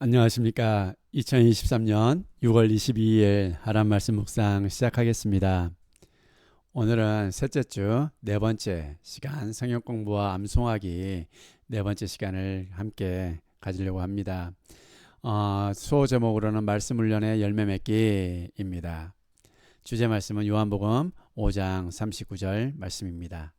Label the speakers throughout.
Speaker 1: 안녕하십니까. 2023년 6월 22일 하람 말씀 묵상 시작하겠습니다. 오늘은 셋째 주 네 번째 시간 성경 공부와 암송하기 네 번째 시간을 함께 가지려고 합니다. 수호 제목으로는 말씀 훈련의 열매 맺기입니다. 주제 말씀은 요한복음 5장 39절 말씀입니다.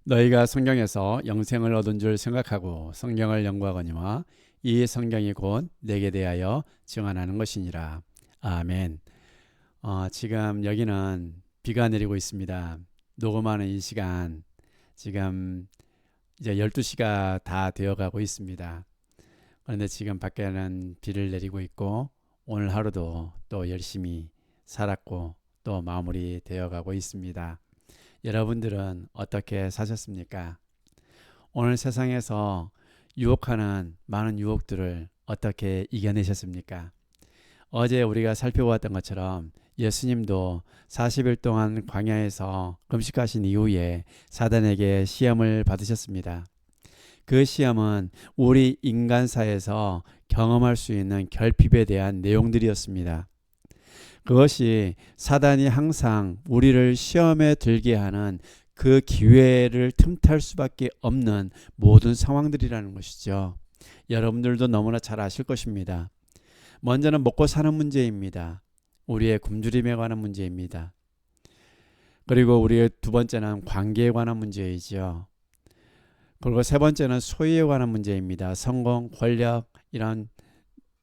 Speaker 1: 너희가 성경에서 영생을 얻은 줄 생각하고 성경을 연구하거니와 이 성경이 곧 내게 대하여 증언하는 것이니라. 아멘. 지금 여기는 비가 내리고 있습니다. 녹음하는 이 시간 지금 이제 12시가 다 되어가고 있습니다. 그런데 지금 밖에는 비를 내리고 있고 오늘 하루도 또 열심히 살았고 또 마무리 되어가고 있습니다. 여러분들은 어떻게 사셨습니까? 오늘 세상에서 유혹하는 많은 유혹들을 어떻게 이겨내셨습니까? 어제 우리가 살펴보았던 것처럼 예수님도 40일 동안 광야에서 금식하신 이후에 사단에게 시험을 받으셨습니다. 그 시험은 우리 인간사에서 경험할 수 있는 결핍에 대한 내용들이었습니다. 그것이 사단이 항상 우리를 시험에 들게 하는 그 기회를 틈탈 수밖에 없는 모든 상황들이라는 것이죠. 여러분들도 너무나 잘 아실 것입니다. 먼저는 먹고 사는 문제입니다. 우리의 굶주림에 관한 문제입니다. 그리고 우리의 두 번째는 관계에 관한 문제이죠. 그리고 세 번째는 소유에 관한 문제입니다. 성공, 권력, 이런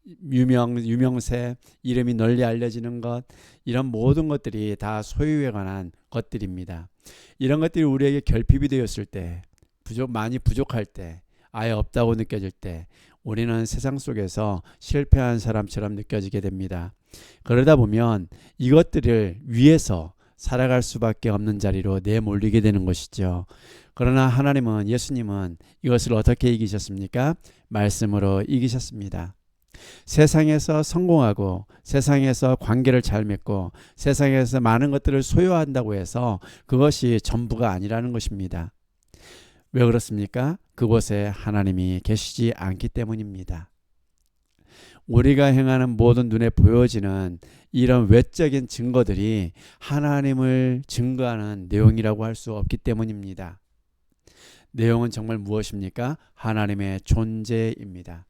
Speaker 1: 유명세, 이름이 널리 알려지는 것, 이런 모든 것들이 다 소유에 관한 것들입니다. 이런 것들이 우리에게 결핍이 되었을 때, 많이 부족할 때, 아예 없다고 느껴질 때 우리는 세상 속에서 실패한 사람처럼 느껴지게 됩니다. 그러다 보면 이것들을 위해서 살아갈 수밖에 없는 자리로 내몰리게 되는 것이죠. 그러나 하나님은, 예수님은 이것을 어떻게 이기셨습니까? 말씀으로 이기셨습니다. 세상에서 성공하고 세상에서 관계를 잘 맺고 세상에서 많은 것들을 소유한다고 해서 그것이 전부가 아니라는 것입니다. 왜 그렇습니까? 그곳에 하나님이 계시지 않기 때문입니다. 우리가 행하는 모든 눈에 보여지는 이런 외적인 증거들이 하나님을 증거하는 내용이라고 할 수 없기 때문입니다. 내용은 정말 무엇입니까? 하나님의 존재입니다.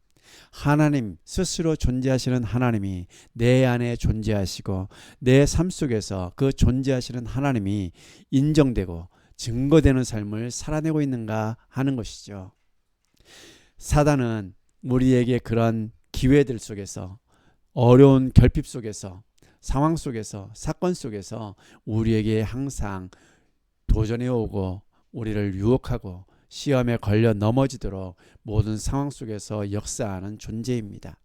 Speaker 1: 하나님 스스로 존재하시는 하나님이 내 안에 존재하시고 내 삶 속에서 그 존재하시는 하나님이 인정되고 증거되는 삶을 살아내고 있는가 하는 것이죠. 사단은 우리에게 그런 기회들 속에서, 어려운 결핍 속에서, 상황 속에서, 사건 속에서 우리에게 항상 도전해 오고 우리를 유혹하고 시험에 걸려 넘어지도록 모든 상황 속에서 역사하는 존재입니다.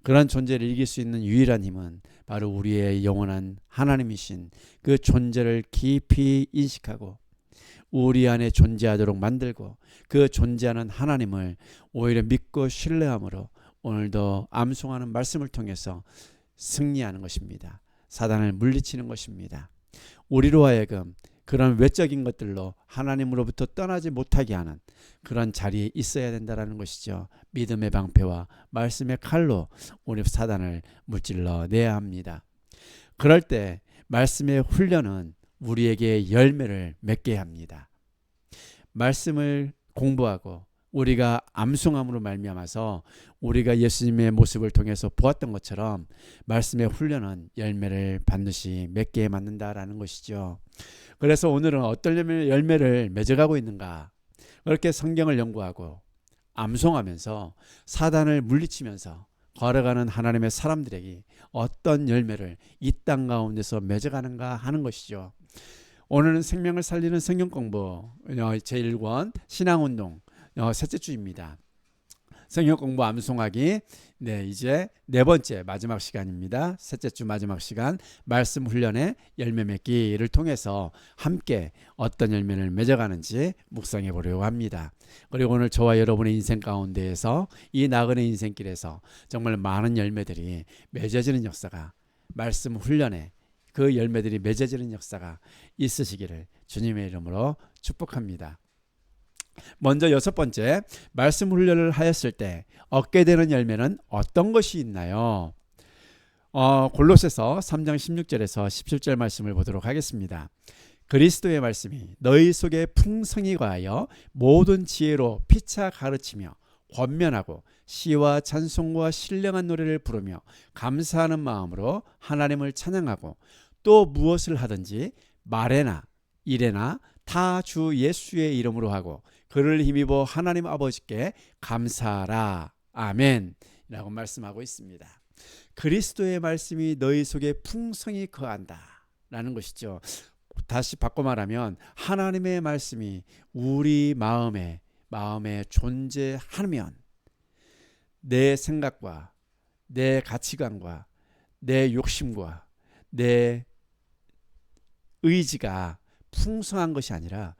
Speaker 1: 그런 존재를 이길 수 있는 유일한 힘은 바로 우리의 영원한 하나님이신 그 존재를 깊이 인식하고 우리 안에 존재하도록 만들고 그 존재하는 하나님을 오히려 믿고 신뢰함으로 오늘도 암송하는 말씀을 통해서 승리하는 것입니다. 사단을 물리치는 것입니다. 우리로 하여금 그런 외적인 것들로 하나님으로부터 떠나지 못하게 하는 그런 자리에 있어야 된다는 것이죠. 믿음의 방패와 말씀의 칼로 우리 사단을 무찔러 내야 합니다. 그럴 때 말씀의 훈련은 우리에게 열매를 맺게 합니다. 말씀을 공부하고 우리가 암송함으로 말미암아서 우리가 예수님의 모습을 통해서 보았던 것처럼 말씀의 훈련은 열매를 반드시 맺게 만든다라는 것이죠. 그래서 오늘은 어떤 열매를 맺어가고 있는가, 그렇게 성경을 연구하고 암송하면서 사단을 물리치면서 걸어가는 하나님의 사람들에게 어떤 열매를 이 땅 가운데서 맺어가는가 하는 것이죠. 오늘은 생명을 살리는 성경 공부 제1권 신앙운동 셋째 주입니다. 성경 공부 암송하기 이제 네 번째 마지막 시간입니다. 셋째 주 마지막 시간 말씀 훈련의 열매 맺기를 통해서 함께 어떤 열매를 맺어가는지 묵상해 보려고 합니다. 그리고 오늘 저와 여러분의 인생 가운데에서 이 나그네 인생길에서 정말 많은 열매들이 맺어지는 역사가, 말씀 훈련에 그 열매들이 맺어지는 역사가 있으시기를 주님의 이름으로 축복합니다. 먼저 여섯 번째, 말씀 훈련을 하였을 때 얻게 되는 열매는 어떤 것이 있나요? 골로새서 3장 16절에서 17절 말씀을 보도록 하겠습니다. 그리스도의 말씀이 너희 속에 풍성히 거하여 모든 지혜로 피차 가르치며 권면하고 시와 찬송과 신령한 노래를 부르며 감사하는 마음으로 하나님을 찬양하고 또 무엇을 하든지 말에나 일에나 다 주 예수의 이름으로 하고 그를 힘입어 하나님 아버지께 감사하라. 아멘 라고 말씀하고 있습니다. 그리스도의 말씀이 너희 속에 풍성히 거한다 라는 것이죠. 다시 바꿔 말하면 하나님의 말씀이 우리 마음에 존재하면 내 생각과 내 가치관과 내 욕심과 내 의지가 풍성한 것이 아니라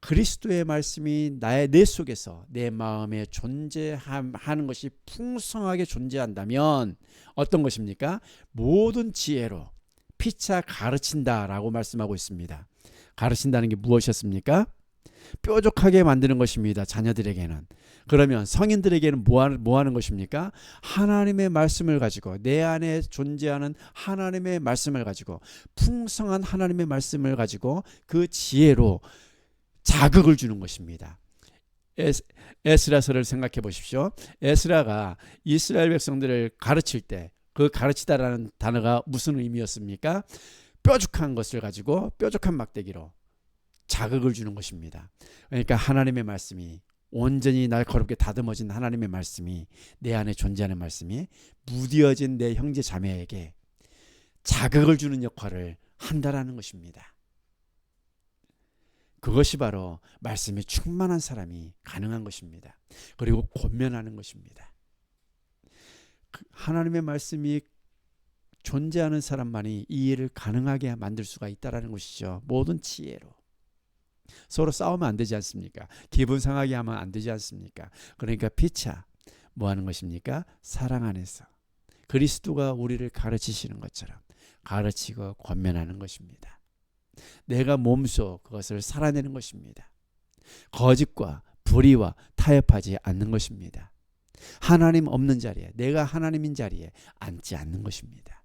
Speaker 1: 그리스도의 말씀이 내 속에서 내 마음에 존재하는 것이 풍성하게 존재한다면 어떤 것입니까? 모든 지혜로 피차 가르친다라고 말씀하고 있습니다. 가르친다는 게 무엇이었습니까? 뾰족하게 만드는 것입니다. 자녀들에게는. 그러면 성인들에게는 뭐 하는 것입니까? 하나님의 말씀을 가지고 내 안에 존재하는 하나님의 말씀을 가지고 풍성한 하나님의 말씀을 가지고 그 지혜로 자극을 주는 것입니다. 에스라서를 생각해 보십시오. 에스라가 이스라엘 백성들을 가르칠 때 그 가르치다라는 단어가 무슨 의미였습니까? 뾰족한 것을 가지고 뾰족한 막대기로 자극을 주는 것입니다. 그러니까 하나님의 말씀이 온전히 날카롭게 다듬어진 하나님의 말씀이 내 안에 존재하는 말씀이 무뎌진 내 형제 자매에게 자극을 주는 역할을 한다라는 것입니다. 그것이 바로 말씀에 충만한 사람이 가능한 것입니다. 그리고 권면하는 것입니다. 하나님의 말씀이 존재하는 사람만이 이 일을 가능하게 만들 수가 있다는 것이죠. 모든 지혜로. 서로 싸우면 안 되지 않습니까? 기분 상하게 하면 안 되지 않습니까? 그러니까 피차 뭐 하는 것입니까? 사랑 안에서 그리스도가 우리를 가르치시는 것처럼 가르치고 권면하는 것입니다. 내가 몸소 그것을 살아내는 것입니다. 거짓과 불의와 타협하지 않는 것입니다. 하나님 없는 자리에, 내가 하나님인 자리에 앉지 않는 것입니다.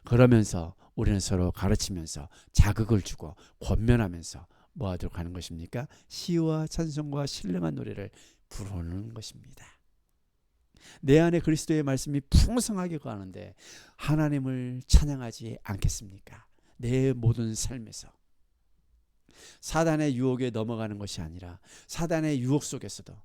Speaker 1: 그러면서 우리는 서로 가르치면서 자극을 주고 권면하면서 뭐 하도록 하는 것입니까? 시와 찬송과 신령한 노래를 부르는 것입니다. 내 안에 그리스도의 말씀이 풍성하게 거하는데 하나님을 찬양하지 않겠습니까? 내 모든 삶에서 사단의 유혹에 넘어가는 것이 아니라 사단의 유혹 속에서도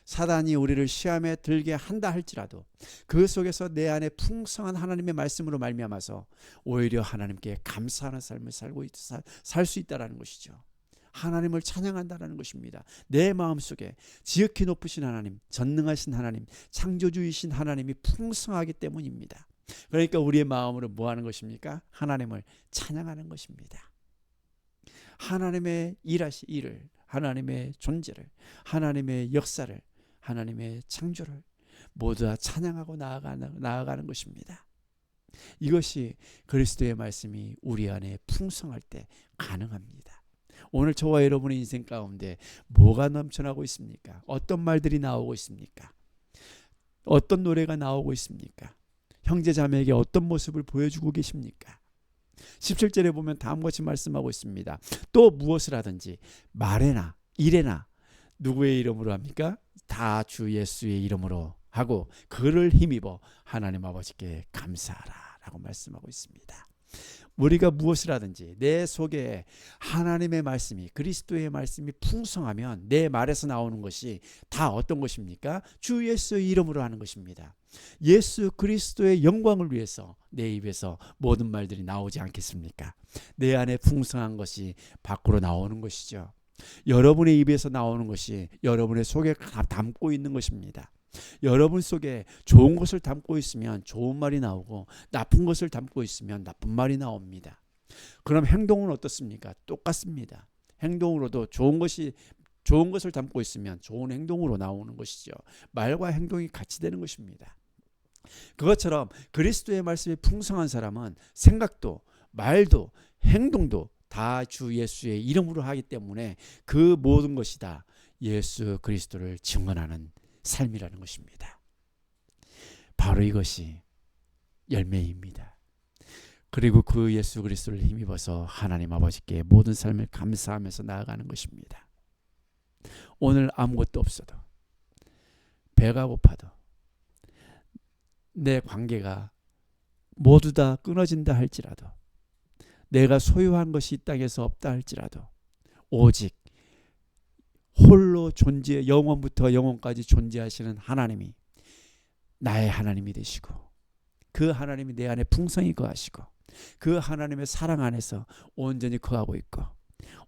Speaker 1: 사단이 우리를 시험에 들게 한다 할지라도 그 속에서 내 안에 풍성한 하나님의 말씀으로 말미암아서 오히려 하나님께 감사하는 삶을 살 수 있다는 것이죠. 하나님을 찬양한다는 것입니다. 내 마음속에 지극히 높으신 하나님, 전능하신 하나님, 창조주이신 하나님이 풍성하기 때문입니다. 그러니까 우리의 마음으로 뭐 하는 것입니까? 하나님을 찬양하는 것입니다. 하나님의 일을, 하나님의 존재를, 하나님의 역사를, 하나님의 창조를 모두 다 찬양하고 나아가는 것입니다. 이것이 그리스도의 말씀이 우리 안에 풍성할 때 가능합니다. 오늘 저와 여러분의 인생 가운데 뭐가 넘쳐나고 있습니까? 어떤 말들이 나오고 있습니까? 어떤 노래가 나오고 있습니까? 형제 자매에게 어떤 모습을 보여주고 계십니까? 17절에 보면 다음같이 말씀하고 있습니다. 또 무엇을 하든지 말에나 일에나 누구의 이름으로 합니까? 다 주 예수의 이름으로 하고 그를 힘입어 하나님 아버지께 감사하라 라고 말씀하고 있습니다. 우리가 무엇을 하든지 내 속에 하나님의 말씀이 그리스도의 말씀이 풍성하면 내 말에서 나오는 것이 다 어떤 것입니까? 주 예수의 이름으로 하는 것입니다. 예수 그리스도의 영광을 위해서 내 입에서 모든 말들이 나오지 않겠습니까? 내 안에 풍성한 것이 밖으로 나오는 것이죠. 여러분의 입에서 나오는 것이 여러분의 속에 담고 있는 것입니다. 여러분 속에 좋은 것을 담고 있으면 좋은 말이 나오고 나쁜 것을 담고 있으면 나쁜 말이 나옵니다. 그럼 행동은 어떻습니까? 똑같습니다. 행동으로도 좋은 것을 담고 있으면 좋은 행동으로 나오는 것이죠. 말과 행동이 같이 되는 것입니다. 그것처럼 그리스도의 말씀이 풍성한 사람은 생각도 말도 행동도 다 주 예수의 이름으로 하기 때문에 그 모든 것이 다 예수 그리스도를 증언하는 삶이라는 것입니다. 바로 이것이 열매입니다. 그리고 그 예수 그리스도를 힘입어서 하나님 아버지께 모든 삶을 감사하면서 나아가는 것입니다. 오늘 아무것도 없어도, 배가 고파도, 내 관계가 모두 다 끊어진다 할지라도, 내가 소유한 것이 이 땅에서 없다 할지라도, 오직 홀로 존재, 영원부터 영원까지 존재하시는 하나님이 나의 하나님이 되시고, 그 하나님이 내 안에 풍성히 거하시고, 그 하나님의 사랑 안에서 온전히 거하고 있고,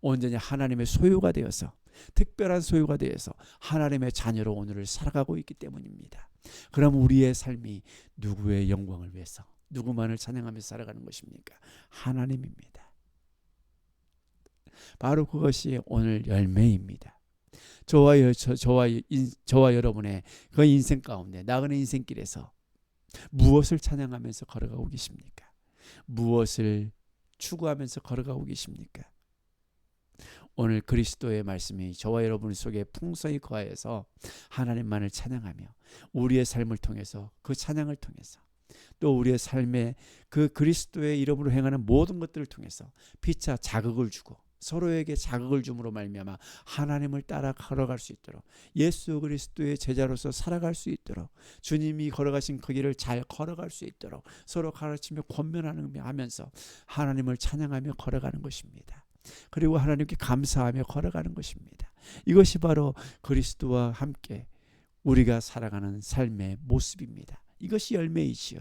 Speaker 1: 온전히 하나님의 소유가 되어서, 특별한 소유가 되어서 하나님의 자녀로 오늘을 살아가고 있기 때문입니다. 그럼 우리의 삶이 누구의 영광을 위해서, 누구만을 찬양하며 살아가는 것입니까? 하나님입니다. 바로 그것이 오늘 열매입니다. 저와 여러분의 그 인생 가운데, 나그네 인생길에서 무엇을 찬양하면서 걸어가고 계십니까? 무엇을 추구하면서 걸어가고 계십니까? 오늘 그리스도의 말씀이 저와 여러분 속에 풍성히 거하여서 하나님만을 찬양하며, 우리의 삶을 통해서, 그 찬양을 통해서, 또 우리의 삶에 그 그리스도의 이름으로 행하는 모든 것들을 통해서 피차 자극을 주고, 서로에게 자극을 줌으로 말미암아 하나님을 따라 걸어갈 수 있도록, 예수 그리스도의 제자로서 살아갈 수 있도록, 주님이 걸어가신 그 길을 잘 걸어갈 수 있도록 서로 가르치며 권면하면서 하나님을 찬양하며 걸어가는 것입니다. 그리고 하나님께 감사하며 걸어가는 것입니다. 이것이 바로 그리스도와 함께 우리가 살아가는 삶의 모습입니다. 이것이 열매이지요.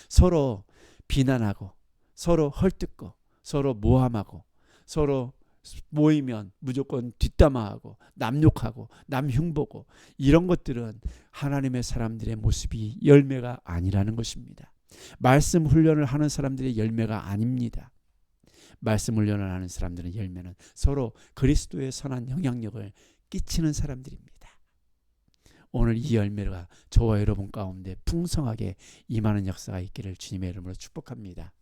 Speaker 1: 서로 비난하고, 서로 헐뜯고, 서로 모함하고, 서로 모이면 무조건 뒷담화하고, 남 욕하고, 남 흉보고, 이런 것들은 하나님의 사람들의 모습이 열매가 아니라는 것입니다. 말씀 훈련을 하는 사람들의 열매가 아닙니다. 말씀 훈련을 하는 사람들의 열매는 서로 그리스도의 선한 영향력을 끼치는 사람들입니다. 오늘 이 열매가 저와 여러분 가운데 풍성하게 임하는 역사가 있기를 주님의 이름으로 축복합니다.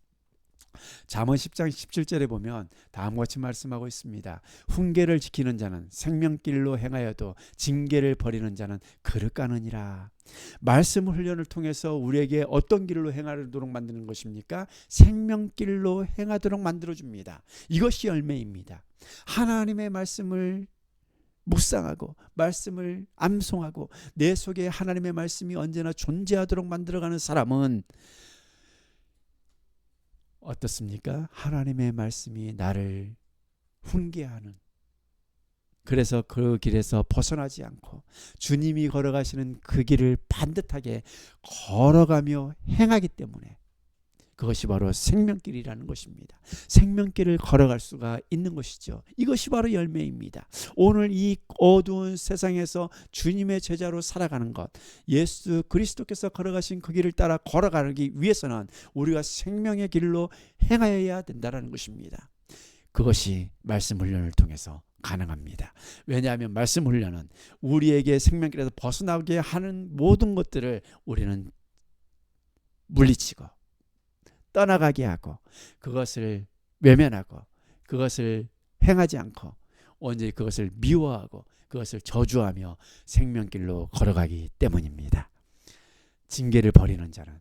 Speaker 1: 잠언 10장 17절에 보면 다음과 같이 말씀하고 있습니다. 훈계를 지키는 자는 생명길로 행하여도 징계를 버리는 자는 그릇 가느니라. 말씀 훈련을 통해서 우리에게 어떤 길로 행하도록 만드는 것입니까? 생명길로 행하도록 만들어줍니다. 이것이 열매입니다. 하나님의 말씀을 묵상하고, 말씀을 암송하고, 내 속에 하나님의 말씀이 언제나 존재하도록 만들어가는 사람은 어떻습니까? 하나님의 말씀이 나를 훈계하는, 그래서 그 길에서 벗어나지 않고 주님이 걸어가시는 그 길을 반듯하게 걸어가며 행하기 때문에 그것이 바로 생명길이라는 것입니다. 생명길을 걸어갈 수가 있는 것이죠. 이것이 바로 열매입니다. 오늘 이 어두운 세상에서 주님의 제자로 살아가는 것, 예수 그리스도께서 걸어가신 그 길을 따라 걸어가기 위해서는 우리가 생명의 길로 행하여야 된다는 것입니다. 그것이 말씀 훈련을 통해서 가능합니다. 왜냐하면 말씀 훈련은 우리에게 생명길에서 벗어나게 하는 모든 것들을 우리는 물리치고 떠나가게 하고, 그것을 외면하고, 그것을 행하지 않고, 온전히 그것을 미워하고, 그것을 저주하며 생명길로 걸어가기 때문입니다. 징계를 버리는 자는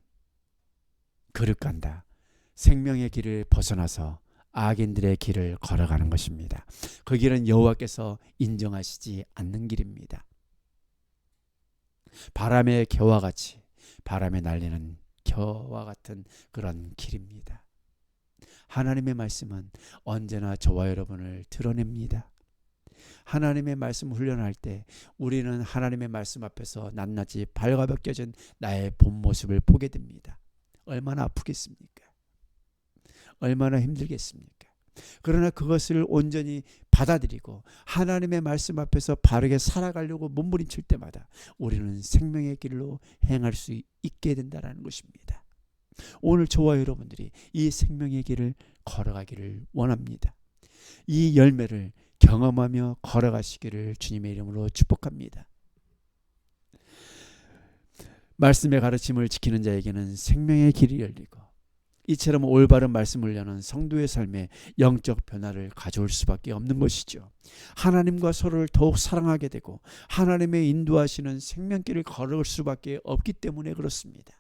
Speaker 1: 그릇 간다. 생명의 길을 벗어나서 악인들의 길을 걸어가는 것입니다. 그 길은 여호와께서 인정하시지 않는 길입니다. 바람의 개와 같이 바람에 날리는 겨와 같은 그런 길입니다. 하나님의 말씀은 언제나 저와 여러분을 드러냅니다. 하나님의 말씀 훈련할 때 우리는 하나님의 말씀 앞에서 낱낱이 발가벗겨진 나의 본 모습을 보게 됩니다. 얼마나 아프겠습니까? 얼마나 힘들겠습니까? 그러나 그것을 온전히 받아들이고 하나님의 말씀 앞에서 바르게 살아가려고 몸부림칠 때마다 우리는 생명의 길로 행할 수 있게 된다는 것입니다. 오늘 저와 여러분들이 이 생명의 길을 걸어가기를 원합니다. 이 열매를 경험하며 걸어가시기를 주님의 이름으로 축복합니다. 말씀의 가르침을 지키는 자에게는 생명의 길이 열리고, 이처럼 올바른 말씀을 여는 성도의 삶에 영적 변화를 가져올 수밖에 없는 것이죠. 하나님과 서로를 더욱 사랑하게 되고 하나님의 인도하시는 생명길을 걸을 수밖에 없기 때문에 그렇습니다.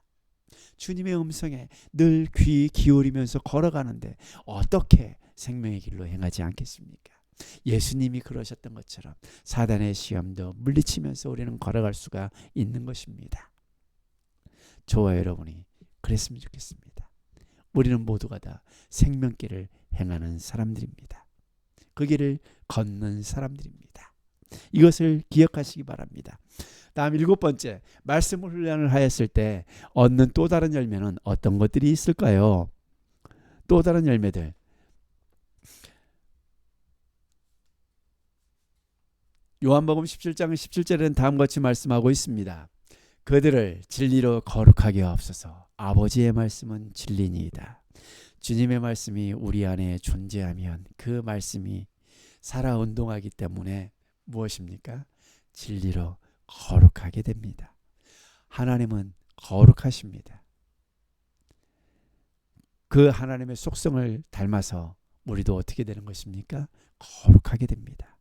Speaker 1: 주님의 음성에 늘 귀 기울이면서 걸어가는데 어떻게 생명의 길로 행하지 않겠습니까? 예수님이 그러셨던 것처럼 사단의 시험도 물리치면서 우리는 걸어갈 수가 있는 것입니다. 저와 여러분이 그랬으면 좋겠습니다. 우리는 모두가 다 생명길을 행하는 사람들입니다. 그 길을 걷는 사람들입니다. 이것을 기억하시기 바랍니다. 다음 7번째, 말씀을 훈련을 하였을 때 얻는 또 다른 열매는 어떤 것들이 있을까요? 또 다른 열매들. 요한복음 17장 17절에는 다음과 같이 말씀하고 있습니다. 그들을 진리로 거룩하게 하옵소서. 아버지의 말씀은 진리니이다. 주님의 말씀이 우리 안에 존재하면 그 말씀이 살아 운동하기 때문에 무엇입니까? 진리로 거룩하게 됩니다. 하나님은 거룩하십니다. 그 하나님의 속성을 닮아서 우리도 어떻게 되는 것입니까? 거룩하게 됩니다.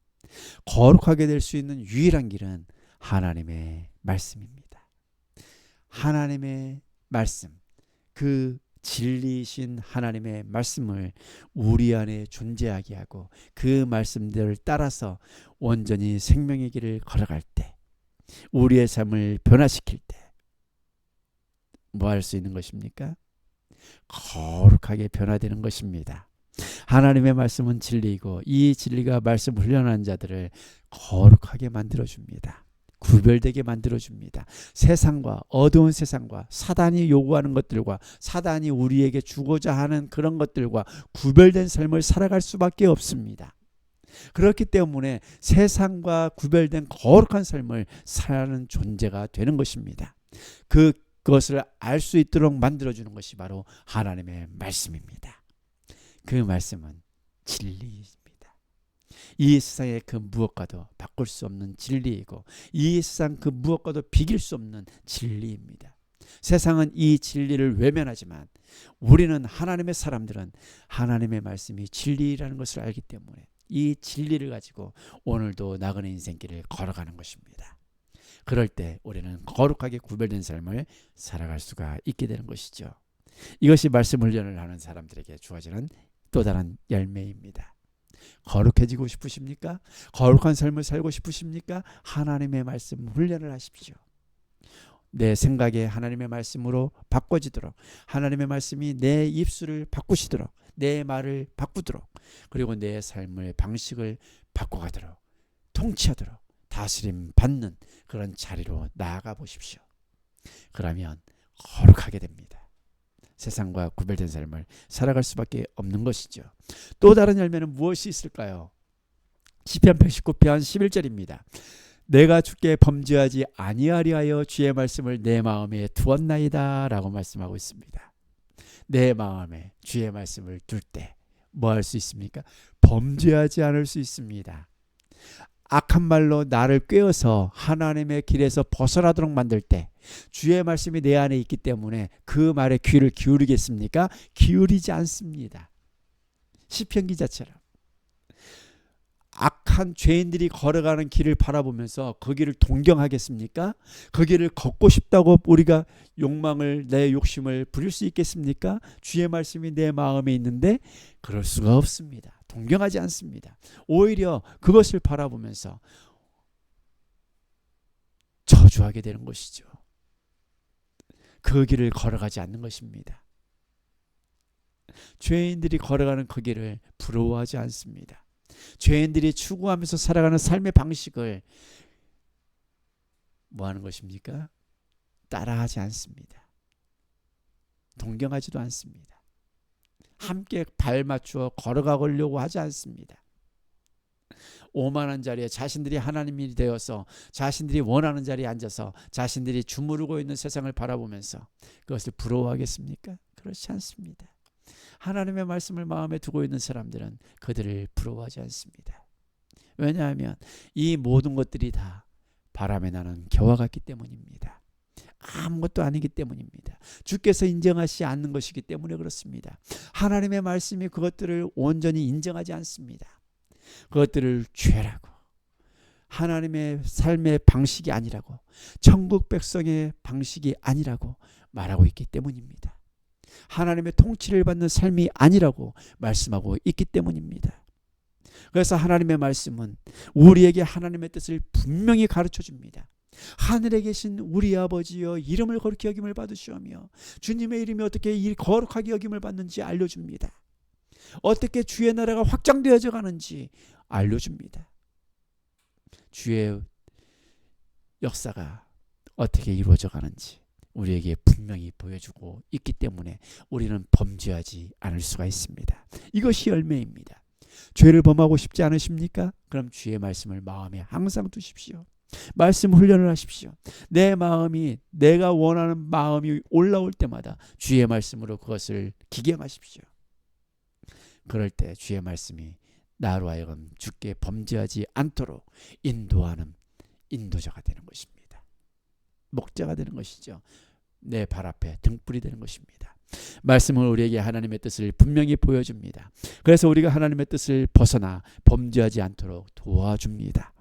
Speaker 1: 거룩하게 될 수 있는 유일한 길은 하나님의 말씀입니다. 하나님의 말씀, 그 진리이신 하나님의 말씀을 우리 안에 존재하게 하고 그 말씀들을 따라서 온전히 생명의 길을 걸어갈 때, 우리의 삶을 변화시킬 때 뭐 할 수 있는 것입니까? 거룩하게 변화되는 것입니다. 하나님의 말씀은 진리이고 이 진리가 말씀 훈련한 자들을 거룩하게 만들어줍니다. 구별되게 만들어줍니다. 세상과 어두운 세상과 사단이 요구하는 것들과 사단이 우리에게 주고자 하는 그런 것들과 구별된 삶을 살아갈 수밖에 없습니다. 그렇기 때문에 세상과 구별된 거룩한 삶을 살아가는 존재가 되는 것입니다. 그것을 알 수 있도록 만들어주는 것이 바로 하나님의 말씀입니다. 그 말씀은 진리입니다. 이 세상의 그 무엇과도 바꿀 수 없는 진리이고 이 세상 그 무엇과도 비길 수 없는 진리입니다. 세상은 이 진리를 외면하지만 우리는 하나님의 사람들은 하나님의 말씀이 진리라는 것을 알기 때문에 이 진리를 가지고 오늘도 나그네 인생길을 걸어가는 것입니다. 그럴 때 우리는 거룩하게 구별된 삶을 살아갈 수가 있게 되는 것이죠. 이것이 말씀 훈련을 하는 사람들에게 주어지는 또 다른 열매입니다. 거룩해지고 싶으십니까? 거룩한 삶을 살고 싶으십니까? 하나님의 말씀 훈련을 하십시오. 내 생각에 하나님의 말씀으로 바꿔지도록, 하나님의 말씀이 내 입술을 바꾸시도록, 내 말을 바꾸도록, 그리고 내 삶의 방식을 바꿔가도록, 통치하도록 다스림 받는 그런 자리로 나아가 보십시오. 그러면 거룩하게 됩니다. 세상과 구별된 삶을 살아갈 수밖에 없는 것이죠. 또 다른 열매는 무엇이 있을까요? 시편 119편 11절입니다. 내가 주께 범죄하지 아니하리하여 주의 말씀을 내 마음에 두었나이다 라고 말씀하고 있습니다. 내 마음에 주의 말씀을 둘 때 뭐 할 수 있습니까? 범죄하지 않을 수 있습니다. 악한 말로 나를 꿰어서 하나님의 길에서 벗어나도록 만들 때 주의 말씀이 내 안에 있기 때문에 그 말에 귀를 기울이겠습니까? 기울이지 않습니다. 시편 기자처럼 악한 죄인들이 걸어가는 길을 바라보면서 그 길을 동경하겠습니까? 그 길을 걷고 싶다고 우리가 욕망을, 내 욕심을 부릴 수 있겠습니까? 주의 말씀이 내 마음에 있는데 그럴 수가 없습니다. 동경하지 않습니다. 오히려 그것을 바라보면서 저주하게 되는 것이죠. 그 길을 걸어가지 않는 것입니다. 죄인들이 걸어가는 그 길을 부러워하지 않습니다. 죄인들이 추구하면서 살아가는 삶의 방식을 뭐 하는 것입니까? 따라하지 않습니다. 동경하지도 않습니다. 함께 발 맞추어 걸어가려고 하지 않습니다. 오만한 자리에 자신들이 하나님이 되어서 자신들이 원하는 자리에 앉아서 자신들이 주무르고 있는 세상을 바라보면서 그것을 부러워하겠습니까? 그렇지 않습니다. 하나님의 말씀을 마음에 두고 있는 사람들은 그들을 부러워하지 않습니다. 왜냐하면 이 모든 것들이 다 바람에 나는 겨와 같기 때문입니다. 아무것도 아니기 때문입니다. 주께서 인정하시지 않는 것이기 때문에 그렇습니다. 하나님의 말씀이 그것들을 온전히 인정하지 않습니다. 그것들을 죄라고, 하나님의 삶의 방식이 아니라고, 천국 백성의 방식이 아니라고 말하고 있기 때문입니다. 하나님의 통치를 받는 삶이 아니라고 말씀하고 있기 때문입니다. 그래서 하나님의 말씀은 우리에게 하나님의 뜻을 분명히 가르쳐 줍니다. 하늘에 계신 우리 아버지여 이름을 거룩히 여김을 받으시오며 주님의 이름이 어떻게 거룩하게 여김을 받는지 알려줍니다. 어떻게 주의 나라가 확장되어져 가는지 알려줍니다. 주의 역사가 어떻게 이루어져 가는지 우리에게 분명히 보여주고 있기 때문에 우리는 범죄하지 않을 수가 있습니다. 이것이 열매입니다. 죄를 범하고 싶지 않으십니까? 그럼 주의 말씀을 마음에 항상 두십시오. 말씀 훈련을 하십시오. 내 마음이, 내가 원하는 마음이 올라올 때마다 주의 말씀으로 그것을 기경하십시오. 그럴 때 주의 말씀이 나로 하여금 주께 범죄하지 않도록 인도하는 인도자가 되는 것입니다. 목자가 되는 것이죠. 내 발 앞에 등불이 되는 것입니다. 말씀은 우리에게 하나님의 뜻을 분명히 보여줍니다. 그래서 우리가 하나님의 뜻을 벗어나 범죄하지 않도록 도와줍니다.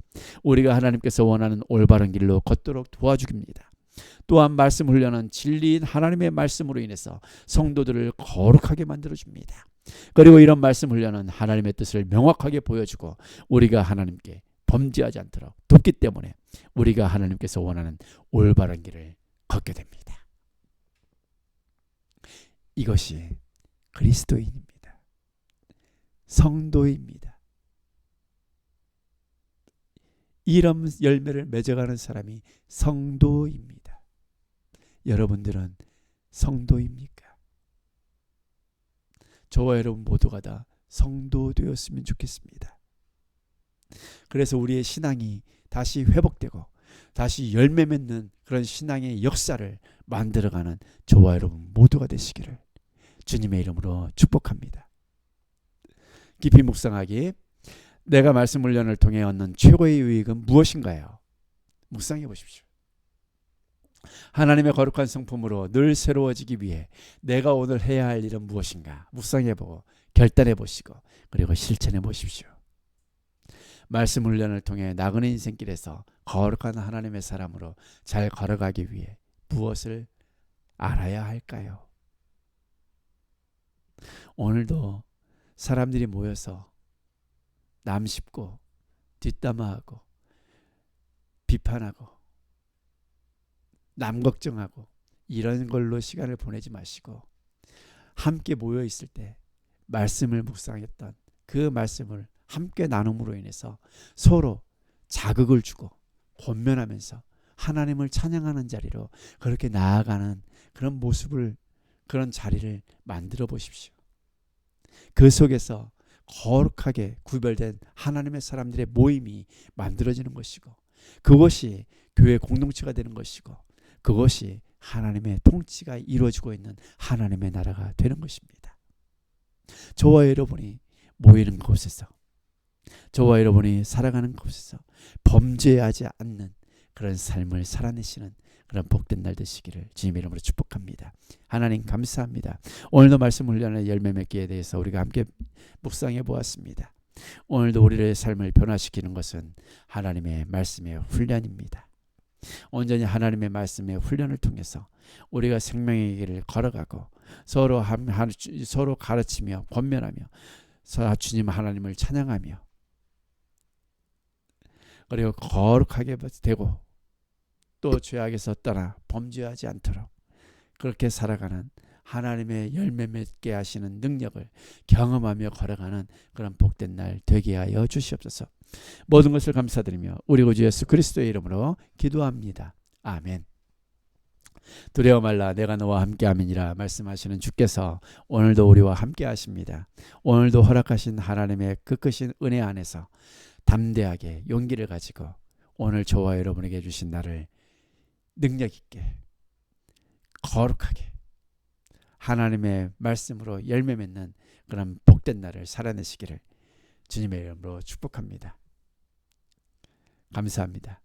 Speaker 1: 우리가 하나님께서 원하는 올바른 길로 걷도록 도와줍니다. 또한 말씀 훈련은 진리인 하나님의 말씀으로 인해서 성도들을 거룩하게 만들어줍니다. 그리고 이런 말씀 훈련은 하나님의 뜻을 명확하게 보여주고 우리가 하나님께 범죄하지 않도록 돕기 때문에 우리가 하나님께서 원하는 올바른 길을 걷게 됩니다. 이것이 그리스도인입니다. 성도입니다. 이런 열매를 맺어가는 사람이 성도입니다. 여러분들은 성도입니까? 저와 여러분 모두가 다 성도 되었으면 좋겠습니다. 그래서 우리의 신앙이 다시 회복되고 다시 열매 맺는 그런 신앙의 역사를 만들어가는 저와 여러분 모두가 되시기를 주님의 이름으로 축복합니다. 깊이 묵상하기. 내가 말씀 훈련을 통해 얻는 최고의 유익은 무엇인가요? 묵상해 보십시오. 하나님의 거룩한 성품으로 늘 새로워지기 위해 내가 오늘 해야 할 일은 무엇인가 묵상해 보고 결단해 보시고 그리고 실천해 보십시오. 말씀 훈련을 통해 나그네 인생길에서 거룩한 하나님의 사람으로 잘 걸어가기 위해 무엇을 알아야 할까요? 오늘도 사람들이 모여서 남 씹고 뒷담화하고 비판하고 남 걱정하고 이런 걸로 시간을 보내지 마시고 함께 모여 있을 때 말씀을 묵상했던 그 말씀을 함께 나눔으로 인해서 서로 자극을 주고 권면하면서 하나님을 찬양하는 자리로 그렇게 나아가는 그런 모습을, 그런 자리를 만들어 보십시오. 그 속에서 거룩하게 구별된 하나님의 사람들의 모임이 만들어지는 것이고 그것이 교회 공동체가 되는 것이고 그것이 하나님의 통치가 이루어지고 있는 하나님의 나라가 되는 것입니다. 저와 여러분이 모이는 곳에서, 저와 여러분이 살아가는 곳에서 범죄하지 않는 그런 삶을 살아내시는 그런 복된 날 되시기를 주님의 이름으로 축복합니다. 하나님 감사합니다. 오늘도 말씀 훈련의 열매 맺기에 대해서 우리가 함께 묵상해 보았습니다. 오늘도 우리의 삶을 변화시키는 것은 하나님의 말씀의 훈련입니다. 온전히 하나님의 말씀의 훈련을 통해서 우리가 생명의 길을 걸어가고 서로 가르치며 권면하며 주님 하나님을 찬양하며 그리고 거룩하게 되고 또 죄악에서 떠나 범죄하지 않도록 그렇게 살아가는 하나님의 열매 맺게 하시는 능력을 경험하며 걸어가는 그런 복된 날 되게 하여 주시옵소서. 모든 것을 감사드리며 우리 구주 예수 그리스도의 이름으로 기도합니다. 아멘. 두려워 말라 내가 너와 함께 함이니라 말씀하시는 주께서 오늘도 우리와 함께 하십니다. 오늘도 허락하신 하나님의 그 크신 은혜 안에서 담대하게 용기를 가지고 오늘 저와 여러분에게 주신 날을 능력 있게 거룩하게 하나님의 말씀으로 열매 맺는 그런 복된 날을 살아내시기를 주님의 이름으로 축복합니다. 감사합니다.